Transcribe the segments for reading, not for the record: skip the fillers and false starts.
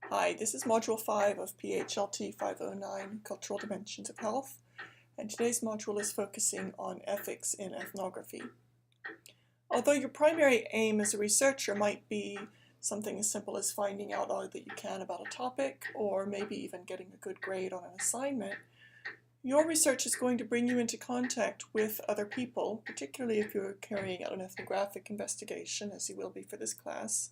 Hi, this is Module 5 of PHLT 509, Cultural Dimensions of Health, and today's module is focusing on ethics in ethnography. Although your primary aim as a researcher might be something as simple as finding out all that you can about a topic, or maybe even getting a good grade on an assignment, your research is going to bring you into contact with other people, particularly if you're carrying out an ethnographic investigation, as you will be for this class.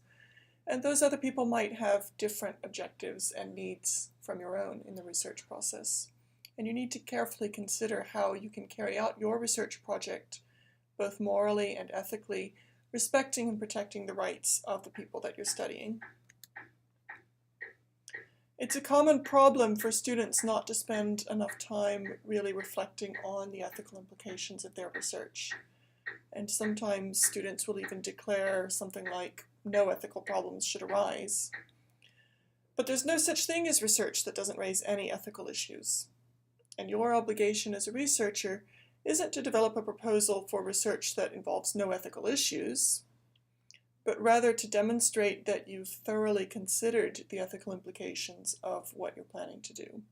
And those other people might have different objectives and needs from your own in the research process. And you need to carefully consider how you can carry out your research project, both morally and ethically, respecting and protecting the rights of the people that you're studying. It's a common problem for students not to spend enough time really reflecting on the ethical implications of their research. And sometimes students will even declare something like, no ethical problems should arise. But there's no such thing as research that doesn't raise any ethical issues. And your obligation as a researcher isn't to develop a proposal for research that involves no ethical issues, but rather to demonstrate that you've thoroughly considered the ethical implications of what you're planning to do,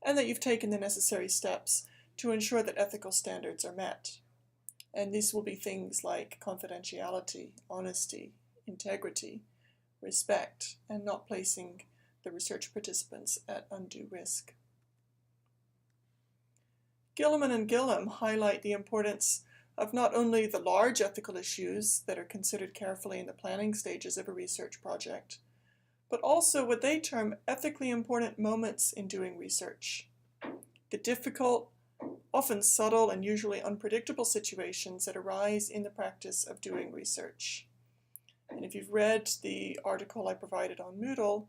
and that you've taken the necessary steps to ensure that ethical standards are met. And these will be things like confidentiality, honesty, integrity, respect, and not placing the research participants at undue risk. Gilliman and Gillam highlight the importance of not only the large ethical issues that are considered carefully in the planning stages of a research project, but also what they term ethically important moments in doing research. The difficult, often subtle, and usually unpredictable situations that arise in the practice of doing research. And if you've read the article I provided on Moodle,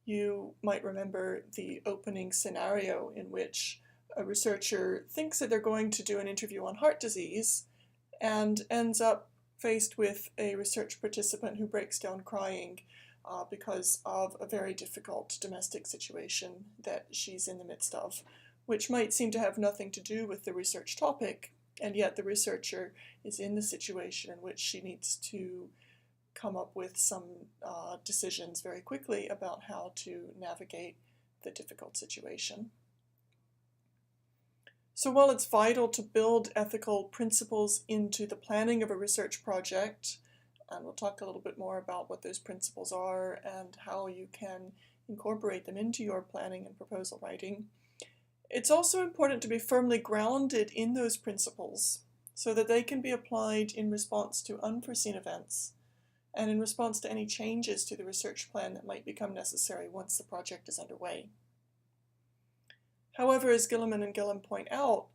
you might remember the opening scenario in which a researcher thinks that they're going to do an interview on heart disease and ends up faced with a research participant who breaks down crying because of a very difficult domestic situation that she's in the midst of, which might seem to have nothing to do with the research topic, and yet the researcher is in the situation in which she needs to come up with some decisions very quickly about how to navigate the difficult situation. So while it's vital to build ethical principles into the planning of a research project, and we'll talk a little bit more about what those principles are and how you can incorporate them into your planning and proposal writing, it's also important to be firmly grounded in those principles so that they can be applied in response to unforeseen events and in response to any changes to the research plan that might become necessary once the project is underway. However, as Gilliman and Gillam point out,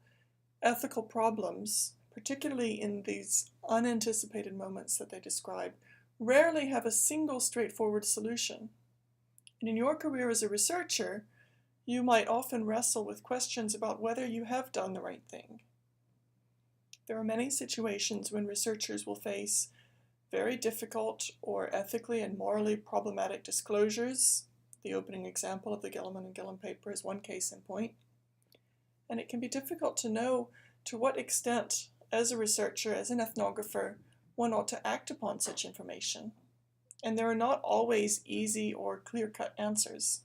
ethical problems, particularly in these unanticipated moments that they describe, rarely have a single straightforward solution. And in your career as a researcher, you might often wrestle with questions about whether you have done the right thing. There are many situations when researchers will face very difficult or ethically and morally problematic disclosures. The opening example of the Gilliman and Gillam paper is one case in point. And it can be difficult to know to what extent, as a researcher, as an ethnographer, one ought to act upon such information. And there are not always easy or clear-cut answers.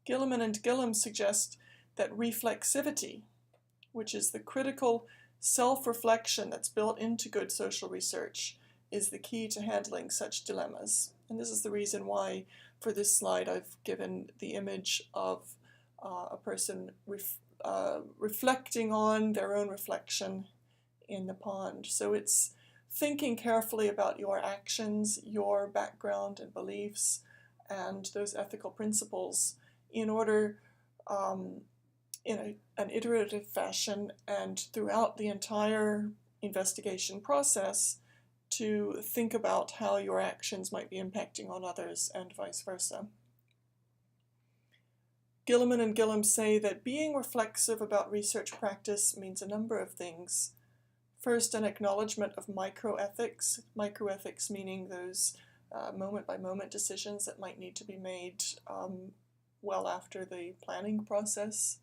Gilliman and Gillam suggest that reflexivity, which is the critical self-reflection that's built into good social research, is the key to handling such dilemmas. And this is the reason why, for this slide, I've given the image of a person reflecting on their own reflection in the pond. So it's thinking carefully about your actions, your background and beliefs, and those ethical principles in order, in an iterative fashion and throughout the entire investigation process, to think about how your actions might be impacting on others and vice versa. Gilliman and Gillam say that being reflexive about research practice means a number of things. First, an acknowledgement of microethics, microethics meaning those moment-by-moment decisions that might need to be made well after the planning process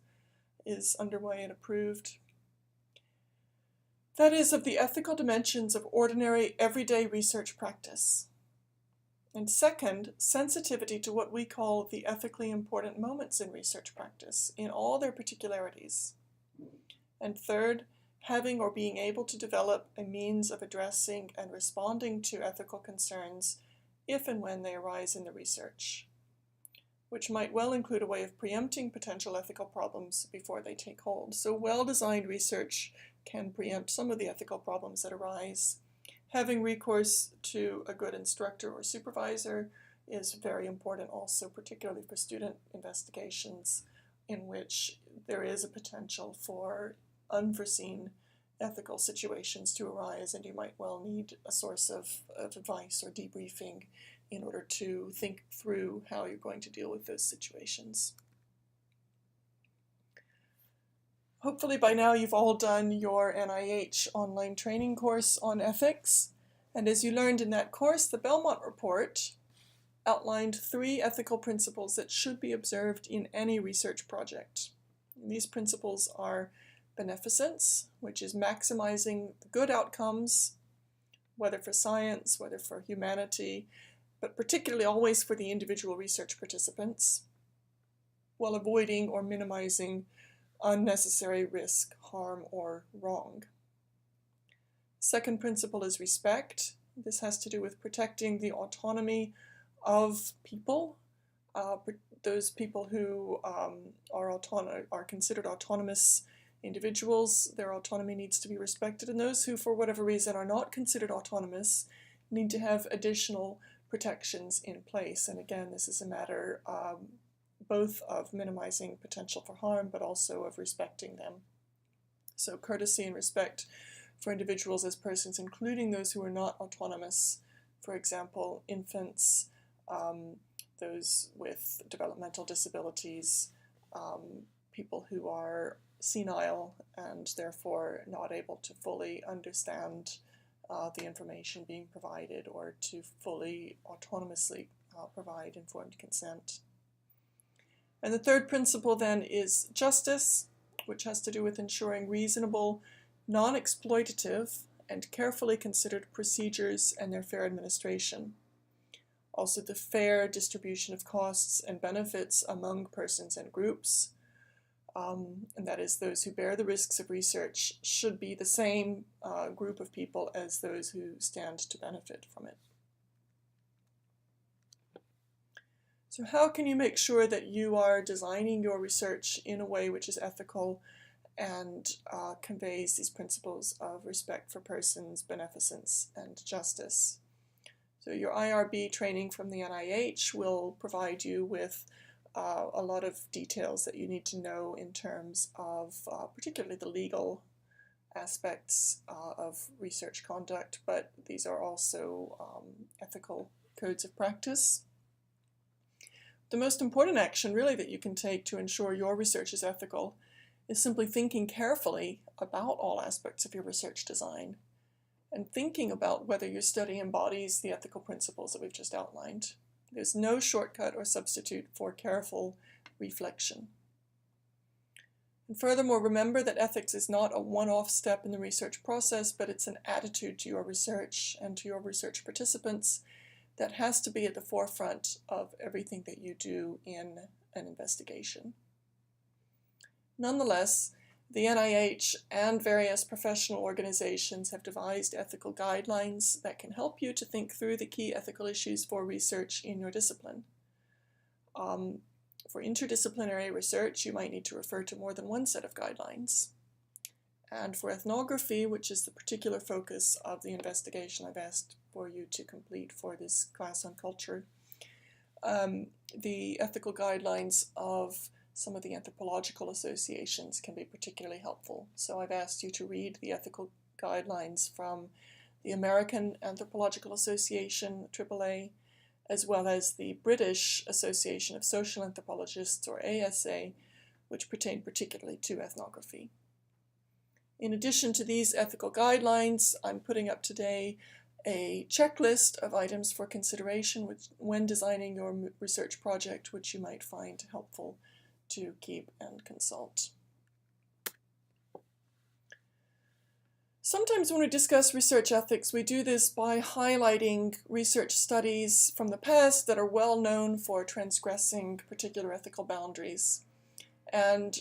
is underway and approved. That is, of the ethical dimensions of ordinary, everyday research practice. And second, sensitivity to what we call the ethically important moments in research practice in all their particularities. And third, having or being able to develop a means of addressing and responding to ethical concerns if and when they arise in the research, which might well include a way of preempting potential ethical problems before they take hold. So well-designed research can preempt some of the ethical problems that arise. Having recourse to a good instructor or supervisor is very important also, particularly for student investigations in which there is a potential for unforeseen ethical situations to arise, and you might well need a source of advice or debriefing in order to think through how you're going to deal with those situations. Hopefully by now you've all done your NIH online training course on ethics, and as you learned in that course, the Belmont Report outlined 3 ethical principles that should be observed in any research project. And these principles are beneficence, which is maximizing the good outcomes, whether for science, whether for humanity, but particularly always for the individual research participants, while avoiding or minimizing unnecessary risk, harm, or wrong. Second principle is respect. This has to do with protecting the autonomy of people, those people who are considered autonomous individuals. Their autonomy needs to be respected, and those who, for whatever reason, are not considered autonomous need to have additional protections in place. And again, this is a matter both of minimizing potential for harm, but also of respecting them. So courtesy and respect for individuals as persons, including those who are not autonomous, for example, infants, those with developmental disabilities, people who are senile and therefore not able to fully understand the information being provided or to fully autonomously provide informed consent. And the third principle then is justice, which has to do with ensuring reasonable, non-exploitative, and carefully considered procedures and their fair administration. Also the fair distribution of costs and benefits among persons and groups, and that is those who bear the risks of research should be the same group of people as those who stand to benefit from it. So how can you make sure that you are designing your research in a way which is ethical and conveys these principles of respect for persons, beneficence, and justice? So your IRB training from the NIH will provide you with a lot of details that you need to know in terms of particularly the legal aspects of research conduct, but these are also ethical codes of practice. The most important action really that you can take to ensure your research is ethical is simply thinking carefully about all aspects of your research design and thinking about whether your study embodies the ethical principles that we've just outlined. There's no shortcut or substitute for careful reflection. And furthermore, remember that ethics is not a one-off step in the research process, but it's an attitude to your research and to your research participants that has to be at the forefront of everything that you do in an investigation. Nonetheless, the NIH and various professional organizations have devised ethical guidelines that can help you to think through the key ethical issues for research in your discipline. For interdisciplinary research, you might need to refer to more than one set of guidelines. And for ethnography, which is the particular focus of the investigation I've asked for you to complete for this class on culture, the ethical guidelines of some of the anthropological associations can be particularly helpful. So I've asked you to read the ethical guidelines from the American Anthropological Association, AAA, as well as the British Association of Social Anthropologists, or ASA, which pertain particularly to ethnography. In addition to these ethical guidelines, I'm putting up today a checklist of items for consideration when designing your research project, which you might find helpful to keep and consult. Sometimes when we discuss research ethics, we do this by highlighting research studies from the past that are well known for transgressing particular ethical boundaries. And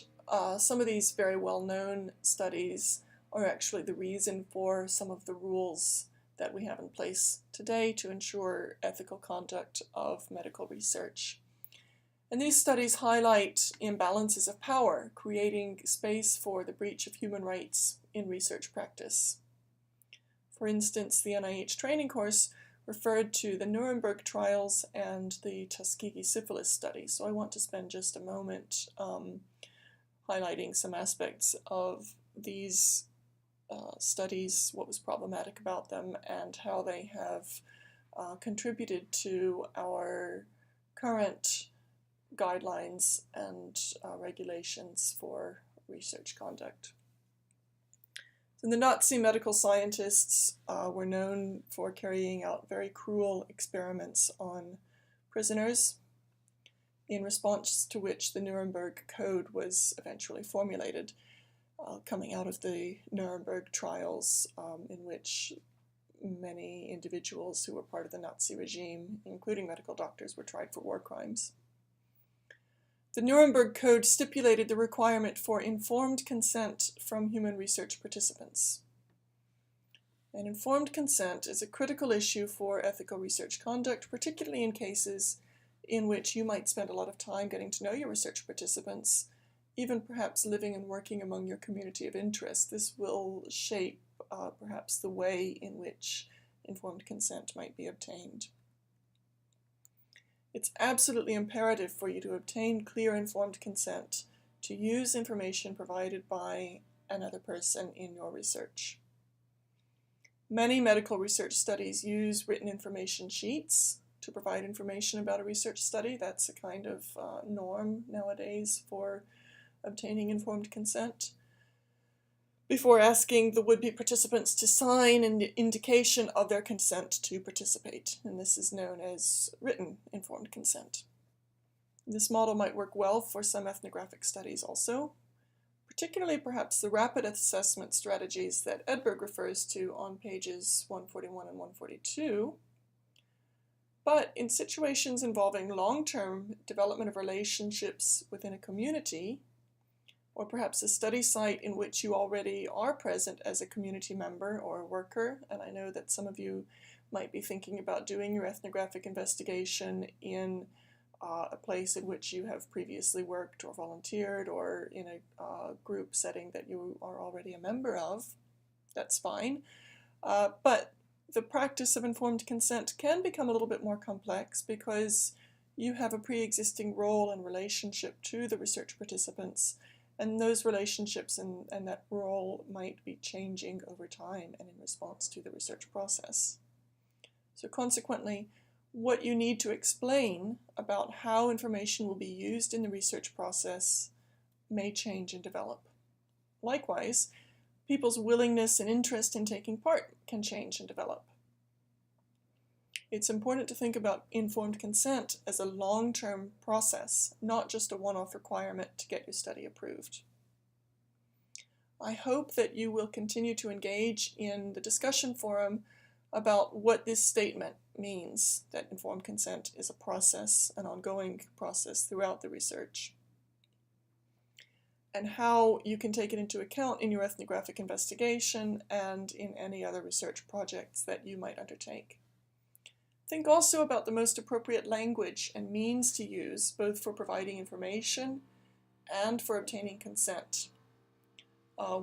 some of these very well-known studies are actually the reason for some of the rules that we have in place today to ensure ethical conduct of medical research. And these studies highlight imbalances of power, creating space for the breach of human rights in research practice. For instance, the NIH training course referred to the Nuremberg trials and the Tuskegee syphilis study. So I want to spend just a moment highlighting some aspects of these studies, what was problematic about them, and how they have contributed to our current guidelines and regulations for research conduct. So the Nazi medical scientists were known for carrying out very cruel experiments on prisoners, in response to which the Nuremberg Code was eventually formulated, coming out of the Nuremberg trials, in which many individuals who were part of the Nazi regime, including medical doctors, were tried for war crimes. The Nuremberg Code stipulated the requirement for informed consent from human research participants. And informed consent is a critical issue for ethical research conduct, particularly in cases in which you might spend a lot of time getting to know your research participants, even perhaps living and working among your community of interest. This will shape perhaps the way in which informed consent might be obtained. It's absolutely imperative for you to obtain clear informed consent to use information provided by another person in your research. Many medical research studies use written information sheets to provide information about a research study. That's a kind of norm nowadays for obtaining informed consent, before asking the would-be participants to sign an indication of their consent to participate. And this is known as written informed consent. This model might work well for some ethnographic studies also, particularly perhaps the rapid assessment strategies that Edberg refers to on pages 141 and 142. But in situations involving long-term development of relationships within a community, or perhaps a study site in which you already are present as a community member or a worker, and I know that some of you might be thinking about doing your ethnographic investigation in a place in which you have previously worked or volunteered, or in a group setting that you are already a member of. That's fine. But the practice of informed consent can become a little bit more complex because you have a pre-existing role and relationship to the research participants, and those relationships and that role might be changing over time and in response to the research process. So consequently, what you need to explain about how information will be used in the research process may change and develop. Likewise, people's willingness and interest in taking part can change and develop. It's important to think about informed consent as a long-term process, not just a one-off requirement to get your study approved. I hope that you will continue to engage in the discussion forum about what this statement means, that informed consent is a process, an ongoing process throughout the research, and how you can take it into account in your ethnographic investigation and in any other research projects that you might undertake. Think also about the most appropriate language and means to use, both for providing information and for obtaining consent.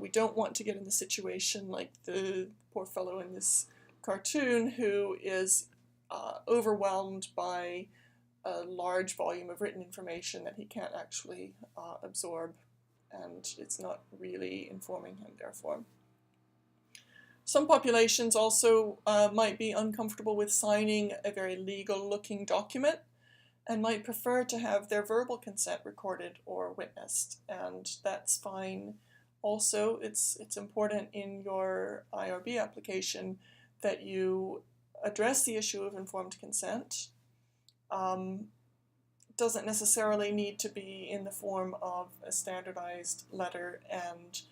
We don't want to get in the situation like the poor fellow in this cartoon who is overwhelmed by a large volume of written information that he can't actually absorb, and it's not really informing him, therefore. Some populations also might be uncomfortable with signing a very legal-looking document and might prefer to have their verbal consent recorded or witnessed, and that's fine. Also, it's important in your IRB application that you address the issue of informed consent. Doesn't necessarily need to be in the form of a standardized letter and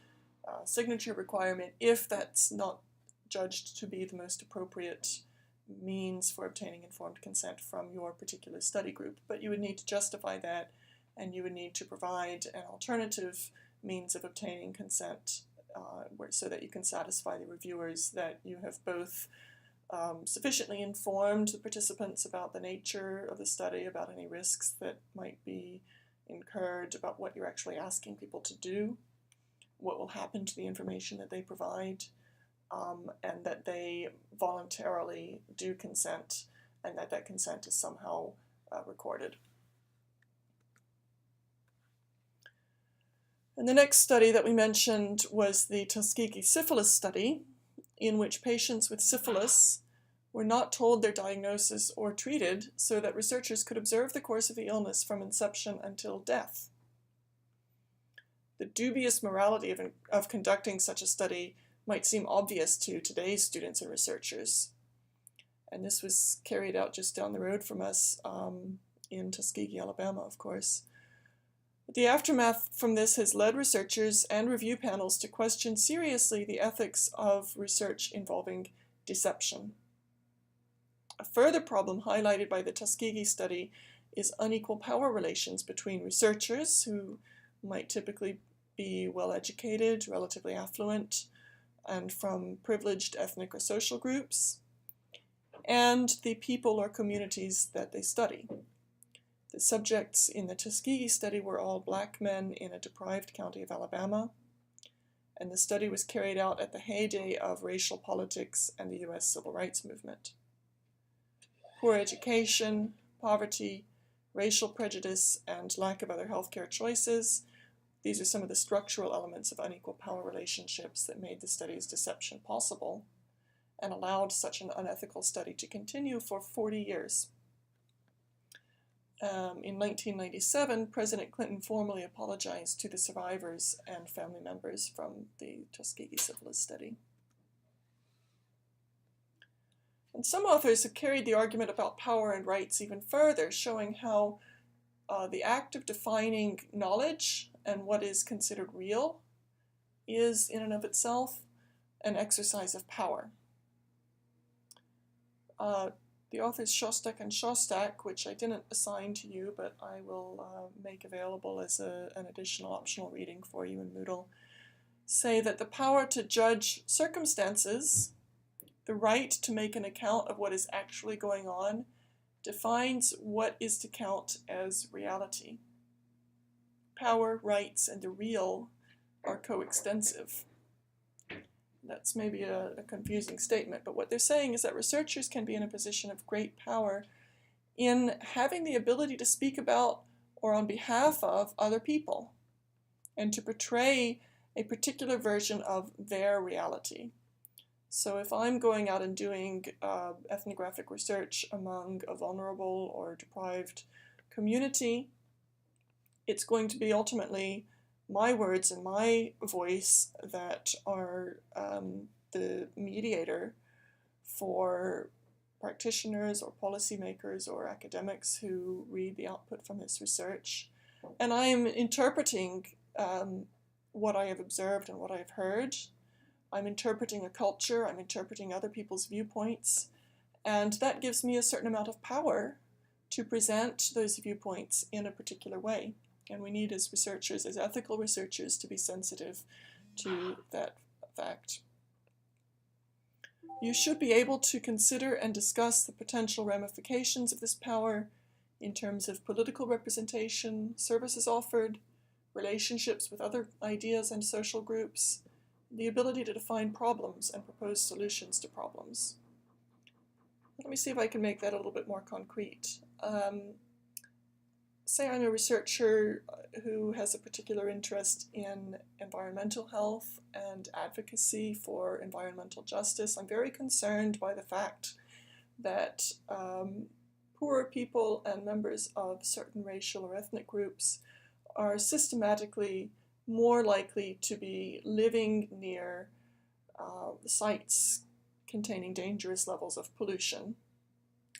signature requirement if that's not judged to be the most appropriate means for obtaining informed consent from your particular study group. But you would need to justify that, and you would need to provide an alternative means of obtaining consent so that you can satisfy the reviewers that you have both sufficiently informed the participants about the nature of the study, about any risks that might be incurred, about what you're actually asking people to do, what will happen to the information that they provide, and that they voluntarily do consent, and that that consent is somehow recorded. And the next study that we mentioned was the Tuskegee syphilis study, in which patients with syphilis were not told their diagnosis or treated so that researchers could observe the course of the illness from inception until death. The dubious morality of conducting such a study might seem obvious to today's students and researchers. And this was carried out just down the road from us in Tuskegee, Alabama, of course. But the aftermath from this has led researchers and review panels to question seriously the ethics of research involving deception. A further problem highlighted by the Tuskegee study is unequal power relations between researchers, who might typically be well-educated, relatively affluent, and from privileged ethnic or social groups, and the people or communities that they study. The subjects in the Tuskegee study were all black men in a deprived county of Alabama, and the study was carried out at the heyday of racial politics and the U.S. Civil Rights Movement. Poor education, poverty, racial prejudice, and lack of other healthcare choices, these are some of the structural elements of unequal power relationships that made the study's deception possible and allowed such an unethical study to continue for 40 years. In 1997, President Clinton formally apologized to the survivors and family members from the Tuskegee syphilis study. And some authors have carried the argument about power and rights even further, showing how the act of defining knowledge and what is considered real is, in and of itself, an exercise of power. The authors Shostak and Shostak, which I didn't assign to you, but I will make available as an additional optional reading for you in Moodle, say that the power to judge circumstances, the right to make an account of what is actually going on, defines what is to count as reality. Power, rights, and the real are coextensive. That's maybe a confusing statement, but what they're saying is that researchers can be in a position of great power in having the ability to speak about or on behalf of other people and to portray a particular version of their reality. So if I'm going out and doing ethnographic research among a vulnerable or deprived community, it's going to be ultimately my words and my voice that are the mediator for practitioners or policymakers or academics who read the output from this research. And I'm interpreting what I have observed and what I've heard. I'm interpreting a culture, I'm interpreting other people's viewpoints, and that gives me a certain amount of power to present those viewpoints in a particular way. And we need, as researchers, as ethical researchers, to be sensitive to that fact. You should be able to consider and discuss the potential ramifications of this power in terms of political representation, services offered, relationships with other ideas and social groups, the ability to define problems and propose solutions to problems. Let me see if I can make that a little bit more concrete. Say I'm a researcher who has a particular interest in environmental health and advocacy for environmental justice. I'm very concerned by the fact that poor people and members of certain racial or ethnic groups are systematically more likely to be living near sites containing dangerous levels of pollution.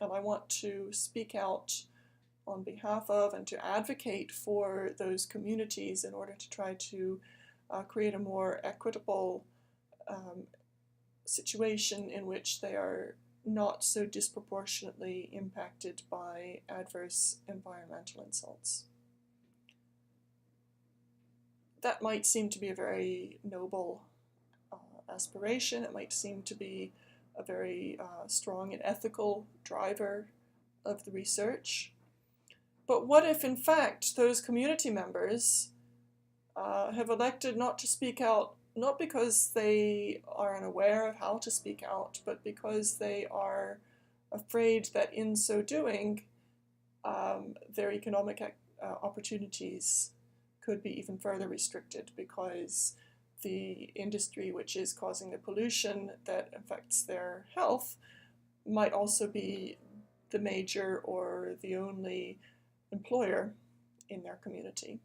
And I want to speak out on behalf of and to advocate for those communities in order to try to create a more equitable situation in which they are not so disproportionately impacted by adverse environmental insults. That might seem to be a very noble aspiration. It might seem to be a very strong and ethical driver of the research. But what if, in fact, those community members have elected not to speak out, not because they are unaware of how to speak out, but because they are afraid that in so doing, their economic opportunities could be even further restricted, because the industry which is causing the pollution that affects their health might also be the major or the only employer in their community.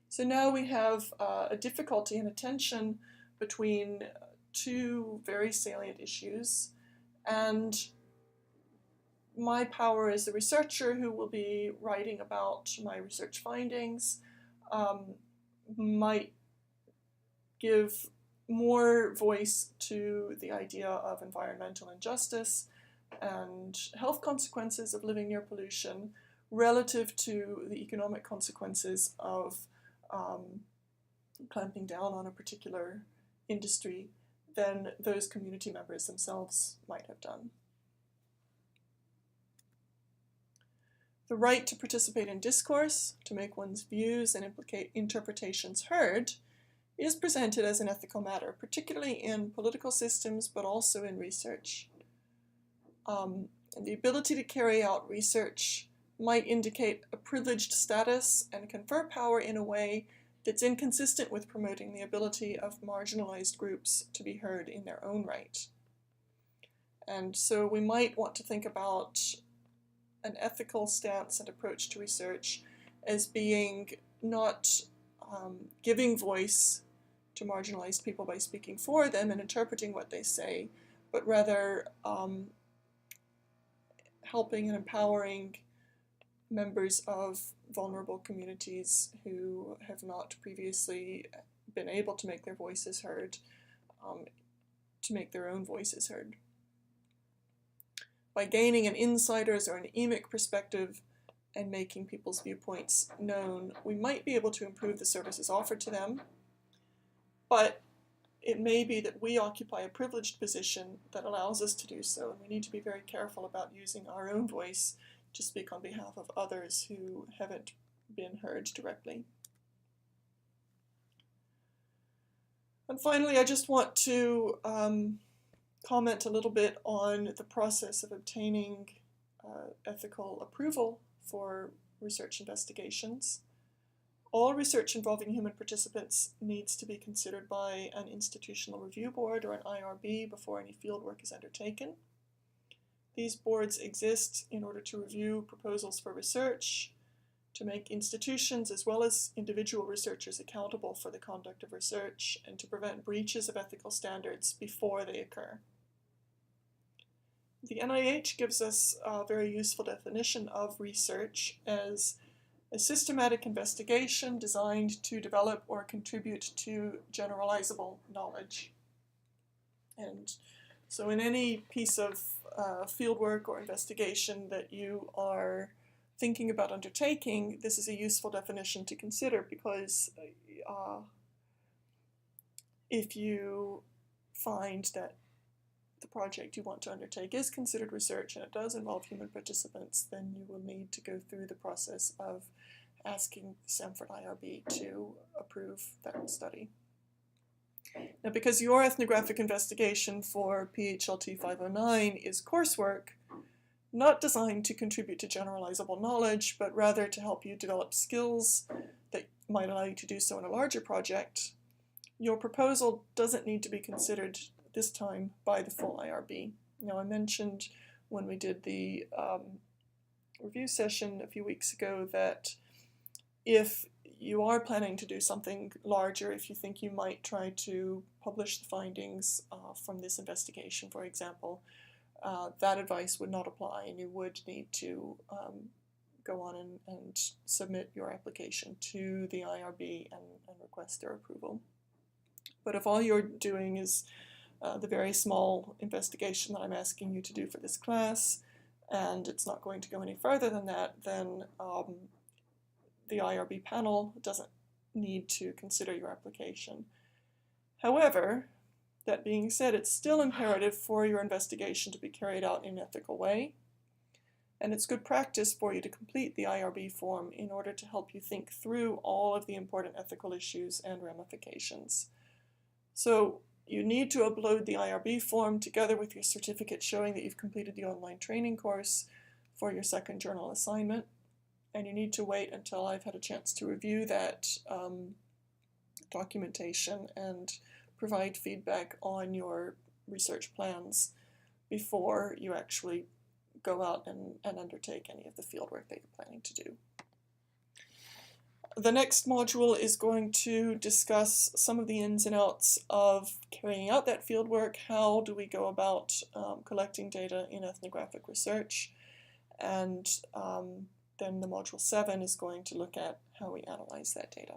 So now we have a difficulty and a tension between two very salient issues, and my power as a researcher who will be writing about my research findings might give more voice to the idea of environmental injustice and health consequences of living near pollution relative to the economic consequences of clamping down on a particular industry than those community members themselves might have done. The right to participate in discourse, to make one's views and interpretations heard, is presented as an ethical matter, particularly in political systems, but also in research. And the ability to carry out research might indicate a privileged status and confer power in a way that's inconsistent with promoting the ability of marginalized groups to be heard in their own right. And so we might want to think about an ethical stance and approach to research as being not giving voice to marginalized people by speaking for them and interpreting what they say, but rather helping and empowering members of vulnerable communities who have not previously been able to make their voices heard, to make their own voices heard. By gaining an insider's or an emic perspective and making people's viewpoints known, we might be able to improve the services offered to them, but it may be that we occupy a privileged position that allows us to do so, and we need to be very careful about using our own voice to speak on behalf of others who haven't been heard directly. And finally, I just want to comment a little bit on the process of obtaining ethical approval for research investigations. All research involving human participants needs to be considered by an institutional review board or an IRB before any fieldwork is undertaken. These boards exist in order to review proposals for research, to make institutions as well as individual researchers accountable for the conduct of research, and to prevent breaches of ethical standards before they occur. The NIH gives us a very useful definition of research as a systematic investigation designed to develop or contribute to generalizable knowledge. And so in any piece of fieldwork or investigation that you are thinking about undertaking, this is a useful definition to consider, because if you find that the project you want to undertake is considered research and it does involve human participants, then you will need to go through the process of asking the Samford IRB to approve that study. Now, because your ethnographic investigation for PHLT 509 is coursework, not designed to contribute to generalizable knowledge, but rather to help you develop skills that might allow you to do so in a larger project, your proposal doesn't need to be considered this time by the full IRB. Now, I mentioned when we did the review session a few weeks ago that if you are planning to do something larger, if you think you might try to publish the findings from this investigation, for example, that advice would not apply, and you would need to go on and submit your application to the IRB and request their approval. But if all you're doing is the very small investigation that I'm asking you to do for this class, and it's not going to go any further than that, then the IRB panel doesn't need to consider your application. However, that being said, it's still imperative for your investigation to be carried out in an ethical way, and it's good practice for you to complete the IRB form in order to help you think through all of the important ethical issues and ramifications. So you need to upload the IRB form together with your certificate showing that you've completed the online training course for your second journal assignment, and you need to wait until I've had a chance to review that documentation and provide feedback on your research plans before you actually go out and undertake any of the fieldwork that you're planning to do. The next module is going to discuss some of the ins and outs of carrying out that fieldwork. How do we go about collecting data in ethnographic research? And then the module 7 is going to look at how we analyze that data.